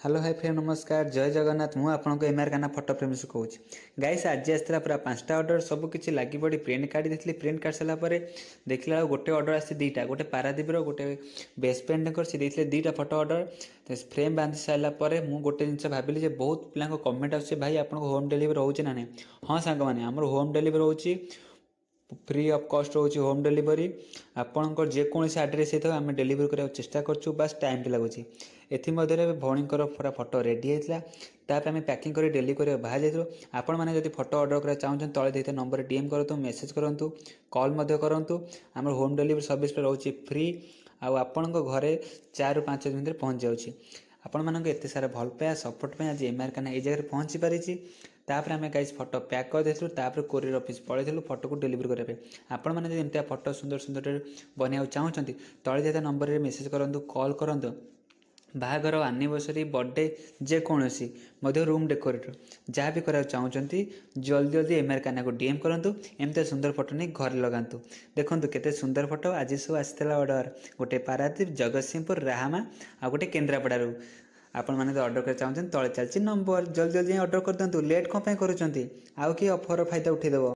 Hello hi friend नमस्कार जय जगन्नाथ मु आपन को एमआर काना फोटो फ्रेम से कहूँ गाइस आज आसला पूरा 5टा ऑर्डर सब किसी लगी पड़ी प्रिंट काढ़ी देती प्रिंट काढ़ सारा देखला गोटे ऑर्डर आसी दुईटा गोटे पारादीप गोटे बेस पेंट सी दुईटा फोटो ऑर्डर फ्रेम बांधि सारापर मुझे गोटे जिन भाविली बहुत पिला कमेंट आसे भाई आप होम डिलीवरी रोचे ना नहीं हाँ सांग मैंने आम होम डिलीवरी रोचे फ्री ऑफ कॉस्ट रोचे होम डिलीवरी आपंकर जेकोसी आड्रेस होता है आम डिलीवरी करने चेष्टा करूँ बास टाइम भी लगुच एमध्य भौणीकर पूरा फोटो रेडी होता तापर आम पैकिंग कर डिलीवरी बाहर जाइए आपण मैंने जब फोटो ऑर्डर करा चाहते तले देते नंबर डीएम करूँ मेसेज करूँ कॉल करूँ आम होम डिलीवरी सर्विस रोचे फ्री आपण घरे 4 ରୁ 5 दिन पहुँच जाऊँगी आपण मानक एत सारा भल पाया सपोर्ट आज एमआर काना ये जगह पहुँची पारी तापर आम गाइस फोटो पैक कर देलु तापर कोरियर ऑफिस पलैलु फोटो को डिलीवरी करने आपण मैंने एमती फोटो सुंदर सुंदर बनवाक चाहते तले देता नंबर में मेसेज करूँ कॉल करूँ बाहागर आनिवर्सरी बर्थडे जेकोसी रूम डेकोरेटर जहाँ भी कराया चाहते जल्दी जल्दी एमआर काना को डीएम करूँ एमती सुंदर फोटो नहीं घर लगातु देखो केते सुंदर फोटो आज सब आसाला ऑर्डर गोटे पारादीप जगतसिंहपुर राहामा आ गोटे केन्द्रापड़ारू आपण मैंने ऑर्डर कर चाहते तले चलती नंबर जल्दी जल्दी ऑर्डर कर दिंतु लेट कौन करुँच आउ कि ऑफर फायदा उठेदेव।